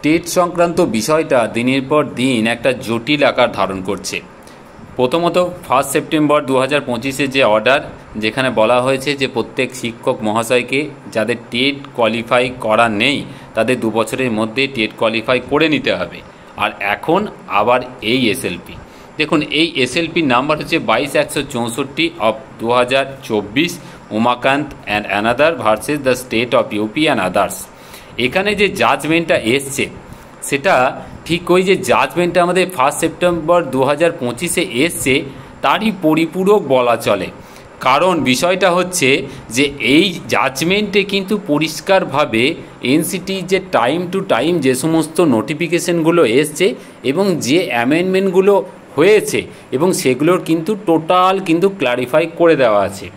TET সংক্রান্ত বিষয়টা দিনের পর দিন একটা জটিল আকার ধারণ করছে। প্রথমত 1 সেপ্টেম্বর 2025-এ যে অর্ডার, যেখানে বলা হয়েছে যে প্রত্যেক শিক্ষক মহাশয়কে যাদের টেট কোয়ালিফাই করা নেই তাদের 2 বছরের মধ্যে টেট কোয়ালিফাই করে নিতে হবে। আর এখন আবার এই এসএলপি, দেখুন এই এসএলপির নাম্বার হচ্ছে 22-164 of 2024, Umakanta and another versus the state of UP and others. এখানে যে জাজমেন্টটা এসছে সেটা ঠিক ওই যে জাজমেন্টটা আমাদের 1 সেপ্টেম্বর 2025-এ এসছে তারই পরিপূরক বলা চলে। কারণ বিষয়টা হচ্ছে যে এই জাজমেন্টে কিন্তু পরিষ্কারভাবে এনসিটি যে টাইম টু টাইম যে সমস্ত নোটিফিকেশনগুলো এসছে এবং যে অ্যামেন্ডমেন্টগুলো হয়েছে এবং সেগুলোর কিন্তু টোটাল কিন্তু ক্লারিফাই করে দেওয়া আছে।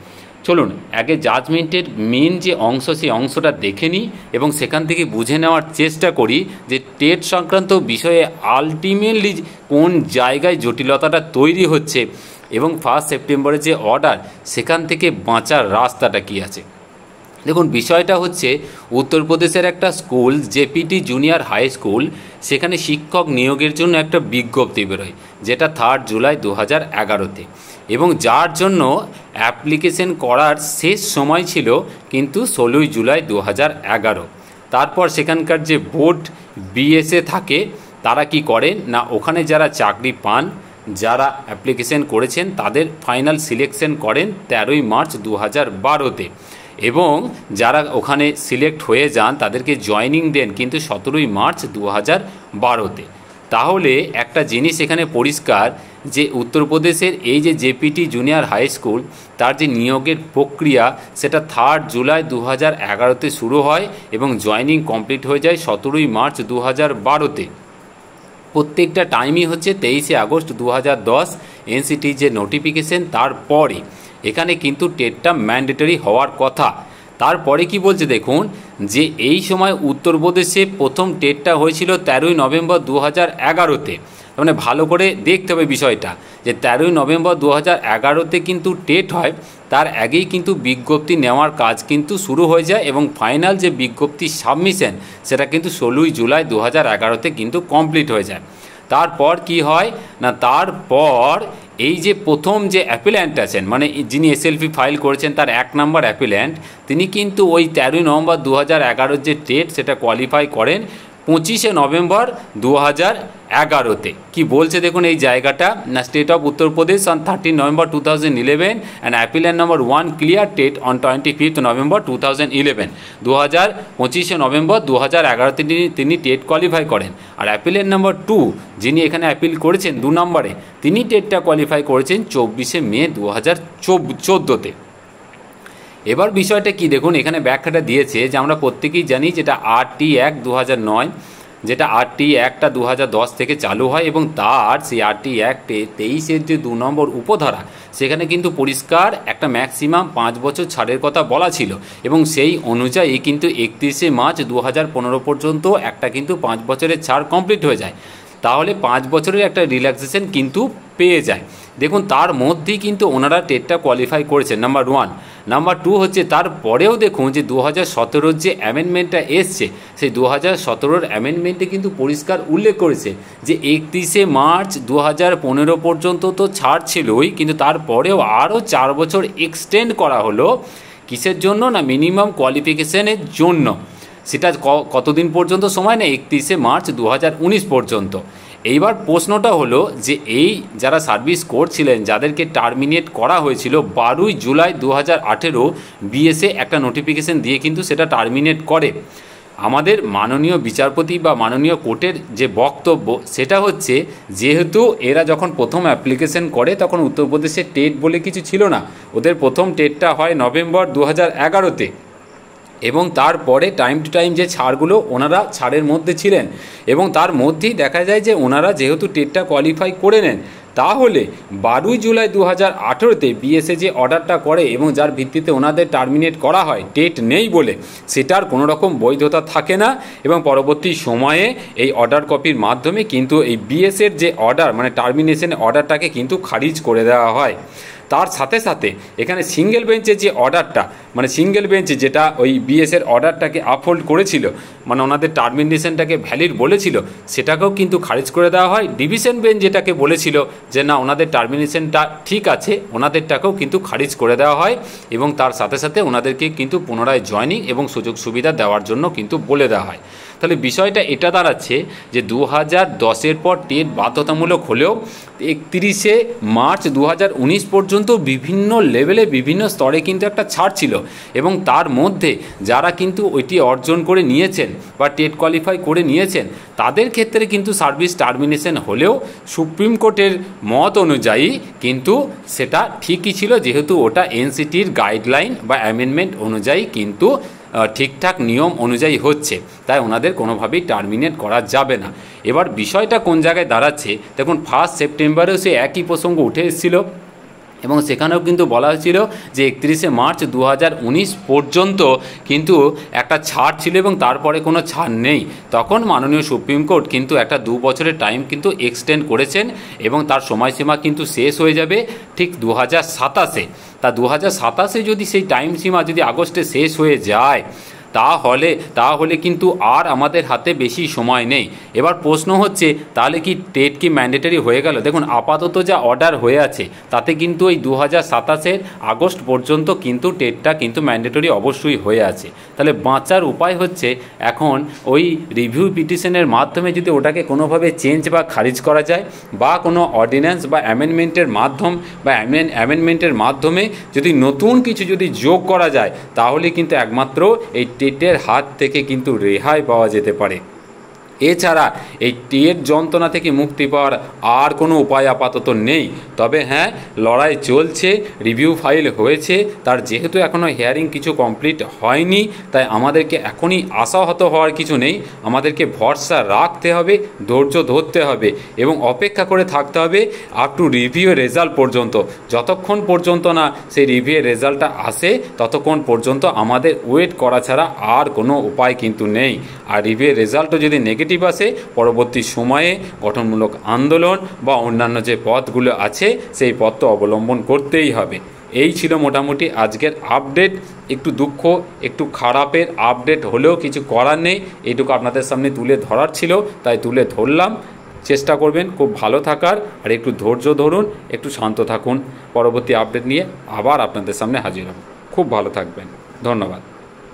চলুন আগে জাজমেন্টের মেন যে অংশ সেই অংশটা দেখে নিই এবং সেখান থেকে বুঝে নেওয়ার চেষ্টা করি যে টেট সংক্রান্ত বিষয়ে আলটিমেটলি কোন জায়গায় জটিলতাটা তৈরি হচ্ছে এবং 1 সেপ্টেম্বরের যে অর্ডার সেখান থেকে বাঁচার রাস্তাটা কী আছে। দেখুন বিষয়টা হচ্ছে উত্তরপ্রদেশের একটা স্কুল জেপিটি জুনিয়র হাই স্কুল, সেখানে শিক্ষক নিয়োগের জন্য একটা বিজ্ঞপ্তি বেরোয় যেটা 3 জুলাই 2011-তে, এবং যার জন্য অ্যাপ্লিকেশন করার শেষ সময় ছিল কিন্তু 16 জুলাই 2011। তারপর সেখানকার যে বোর্ড বিএসএ থাকে তারা কি করে না, ওখানে যারা চাকরি পান, যারা অ্যাপ্লিকেশন করেছেন তাদের ফাইনাল সিলেকশন করেন 13 মার্চ 2012-তে, এবং যারা ওখানে সিলেক্ট হয়ে যান তাদেরকে জয়নিং দেন কিন্তু 17 মার্চ 2012-তে। তাহলে একটা জিনিস এখানে পরিষ্কার যে উত্তরপ্রদেশের এই যে জেপিটি জুনিয়র হাই স্কুল তার যে নিয়োগের প্রক্রিয়া সেটা 3 জুলাই 2011-তে শুরু হয় এবং জয়নিং কমপ্লিট হয়ে যায় 17 মার্চ 2012-তে। প্রত্যেকটা টাইমই হচ্ছে 23 আগস্ট 2010 এনসিটি যে নোটিফিকেশন তারপরে এখানে কিন্তু টেটটা ম্যান্ডেটরি হওয়ার কথা। তারপরে কি বলছে দেখুন যে এই সময় উত্তরপ্রদেশে প্রথম টেটটা হয়েছিল 13 নভেম্বর 2011-তে। মানে ভালো করে দেখতে হবে বিষয়টা যে 13 নভেম্বর 2011-তে কিন্তু টেট হয়, তার আগেই কিন্তু বিজ্ঞপ্তি নেওয়ার কাজ কিন্তু শুরু হয়ে যায় এবং ফাইনাল যে বিজ্ঞপ্তি সাবমিশন সেটা কিন্তু 16 জুলাই 2011-তে কিন্তু কমপ্লিট হয়ে যায়। তারপর কি হয় না, তারপর এই যে প্রথম যে অ্যাপিল্যান্ট আছেন মানে যিনি এসএলপি ফাইল করেছেন তার 1 নম্বর অ্যাপিল্যান্ট, তিনি কিন্তু ওই 13 নভেম্বর 2011-র যে টেট সেটা কোয়ালিফাই করেন 25 নভেম্বর 2011-তে। কি বলছে দেখুন এই জায়গাটা না, state of Uttar Pradesh on 13 November 2011 and appellant number 1 clear TET on 25 November 2011। 25 November 2011-তে তিনি টেট কোয়ালিফাই করেন। আর অ্যাপিল্যান্ট নম্বর 2 যিনি এখানে অ্যাপিল করেছেন 2 নম্বরে, তিনি টেটটা কোয়ালিফাই করেছেন 24 মে 2014-তে। এবার বিষয়টা কি দেখুন এখানে ব্যাখ্যাটা দিয়েছে যে আমরা প্রত্যেকেই জানি যেটা আরটি অ্যাক্ট 2009, যেটা আরটি অ্যাক্টটা 2010 থেকে চালু হয় এবং তার সেই আরটি অ্যাক্টে 23-এর যে 2 নম্বর উপধারা সেখানে কিন্তু পরিষ্কার একটা ম্যাক্সিমাম 5 বছর ছাড়ের কথা বলা ছিল এবং সেই অনুযায়ী কিন্তু 31 মার্চ 2015 পর্যন্ত একটা কিন্তু 5 বছরের ছাড় কমপ্লিট হয়ে যায়। তাহলে 5 বছরের একটা রিল্যাক্সেশন কিন্তু পেয়ে যায়। দেখুন তার মধ্যেই কিন্তু ওনারা টেটটা কোয়ালিফাই করেছেন, নাম্বার 1। নাম্বার 2 হচ্ছে তারপরেও দেখুন যে 2017-র যে অ্যামেন্ডমেন্টটা এসছে সেই 2017-র অ্যামেন্ডমেন্টে কিন্তু পরিষ্কার উল্লেখ করেছে যে 31 মার্চ 2015 পর্যন্ত তো ছাড় ছিলই, কিন্তু তারপরেও আরও 4 বছর এক্সটেন্ড করা হলো। কিসের জন্য না, মিনিমাম কোয়ালিফিকেশনের জন্য। সেটা কতদিন পর্যন্ত সময় না, 31 মার্চ 2019 পর্যন্ত। এইবার প্রশ্নটা হলো যে এই যারা সার্ভিস করছিলেন যাদেরকে টার্মিনেট করা হয়েছিল 12 জুলাই 2018 বিএসএ একটা নোটিফিকেশন দিয়ে কিন্তু সেটা টার্মিনেট করে। আমাদের মাননীয় বিচারপতি বা মাননীয় কোর্টের যে বক্তব্য সেটা হচ্ছে যেহেতু এরা যখন প্রথম অ্যাপ্লিকেশন করে তখন উত্তরপ্রদেশে টেট বলে কিছু ছিল না, ওদের প্রথম টেটটা হয় নভেম্বর 2011-তে এবং তারপরে টাইম টু টাইম যে ছাড়গুলো ওনারা ছাড়ের মধ্যে ছিলেন এবং তার মধ্যেই দেখা যায় যে ওনারা যেহেতু টেটটা কোয়ালিফাই করে নেন তাহলে 12 জুলাই 2018-তে বিএসএ যে অর্ডারটা করে এবং যার ভিত্তিতে ওনাদের টার্মিনেট করা হয় টেট নেই বলে, সেটার কোনো রকম বৈধতা থাকে না এবং পরবর্তী সময়ে এই অর্ডার কপির মাধ্যমে কিন্তু এই বিএসএর যে অর্ডার মানে টার্মিনেশন অর্ডারটাকে কিন্তু খারিজ করে দেওয়া হয়। তার সাথে সাথে এখানে সিঙ্গেল বেঞ্চের যে অর্ডারটা, মানে সিঙ্গেল বেঞ্চে যেটা ওই বিএসের অর্ডারটাকে আপহোল্ড করেছিল, মানে ওনাদের টার্মিনেশনটাকে ভ্যালিড বলেছিল, সেটাকেও কিন্তু খারিজ করে দেওয়া হয়। ডিভিশন বেঞ্চ যেটাকে বলেছিল যে না ওনাদের টার্মিনেশনটা ঠিক আছে, ওনাদেরটাকেও কিন্তু খারিজ করে দেওয়া হয় এবং তার সাথে সাথে ওনাদেরকে কিন্তু পুনরায় জয়নিং এবং সুযোগ সুবিধা দেওয়ার জন্য কিন্তু বলে দেওয়া হয়। তাহলে বিষয়টা এটা দাঁড়াচ্ছে যে 2010-এর পর টেট বাধ্যতামূলক হলেও 31শে মার্চ 2019 পর্যন্ত বিভিন্ন লেভেলে বিভিন্ন স্তরে কিন্তু একটা ছাড় ছিল এবং তার মধ্যে যারা কিন্তু ওইটি অর্জন করে নিয়েছেন বা টেট কোয়ালিফাই করে নিয়েছেন তাদের ক্ষেত্রে কিন্তু সার্ভিস টার্মিনেশন হলেও সুপ্রিম কোর্টের মত অনুযায়ী কিন্তু সেটা ঠিকই ছিল, যেহেতু ওটা এনসিটির গাইডলাইন বা অ্যামেন্ডমেন্ট অনুযায়ী কিন্তু ঠিকঠাক নিয়ম অনুযায়ী হচ্ছে, তাই ওনাদের কোনোভাবেই টার্মিনেট করা যাবে না। এবার বিষয়টা কোন জায়গায় দাঁড়াচ্ছে দেখুন, 1 সেপ্টেম্বরেও সে একই প্রসঙ্গ উঠে এসেছিল এবং সেখানেও কিন্তু বলা হয়েছিল যে 31শে মার্চ 2019 পর্যন্ত কিন্তু একটা ছাড় ছিল এবং তারপরে কোনো ছাড় নেই। তখন মাননীয় সুপ্রিম কোর্ট কিন্তু একটা 2 বছরের টাইম কিন্তু এক্সটেন্ড করেছেন এবং তার সময়সীমা কিন্তু শেষ হয়ে যাবে ঠিক 2027-এ। তা 2027-এ যদি সেই টাইম সীমা যদি আগস্টে শেষ হয়ে যায় তাহলে কিন্তু আর আমাদের হাতে বেশি সময় নেই। এবার প্রশ্ন হচ্ছে তাহলে কি টেট কি ম্যান্ডেটরি হয়ে গেল? দেখুন আপাতত যা অর্ডার হয়ে আছে তাতে কিন্তু এই 2027-এর আগস্ট পর্যন্ত কিন্তু টেটটা কিন্তু ম্যান্ডেটরি অবশ্যই হয়ে আছে। তাহলে বাঁচার উপায় হচ্ছে এখন ওই রিভিউ পিটিশনের মাধ্যমে যদি ওটাকে কোনোভাবে চেঞ্জ বা খারিজ করা যায় বা কোনো অর্ডিন্যান্স বা অ্যামেন্ডমেন্টের মাধ্যমে যদি নতুন কিছু যদি যোগ করা যায় তাহলে কিন্তু একমাত্র এই টেটের হাত থেকে কিন্তু রেহাই পাওয়া যেতে পারে। এছাড়া এই টেট যন্ত্রণা থেকে মুক্তি পাওয়ার আর কোনো উপায় আপাতত নেই। তবে হ্যাঁ, লড়াই চলছে, রিভিউ ফাইল হয়েছে, তার যেহেতু এখনও হিয়ারিং কিছু কমপ্লিট হয়নি তাই আমাদেরকে এখনই আশাহত হওয়ার কিছু নেই। আমাদেরকে ভরসা রাখতে হবে, ধৈর্য ধরতে হবে এবং অপেক্ষা করে থাকতে হবে আপ টু রিভিউয়ের রেজাল্ট পর্যন্ত। যতক্ষণ পর্যন্ত না সেই রিভিউয়ের রেজাল্টটা আসে ততক্ষণ পর্যন্ত আমাদের ওয়েট করা ছাড়া আর কোনো উপায় কিন্তু নেই। আর রিভিউয়ের রেজাল্টও যদি নেগেটিভ আসে পরবর্তী সময়ে গঠনমূলক আন্দোলন বা অন্যান্য যে পথগুলো আছে সেই পথ তো অবলম্বন করতেই হবে। এই ছিল মোটামুটি আজকের আপডেট। একটু দুঃখ, একটু খারাপের আপডেট হলেও কিছু করার নেই, এইটুকু আপনাদের সামনে তুলে ধরার ছিল তাই তুলে ধরলাম। চেষ্টা করবেন খুব ভালো থাকার, আর একটু ধৈর্য ধরুন, একটু শান্ত থাকুন। পরবর্তী আপডেট নিয়ে আবার আপনাদের সামনে হাজির হব। খুব ভালো থাকবেন, ধন্যবাদ।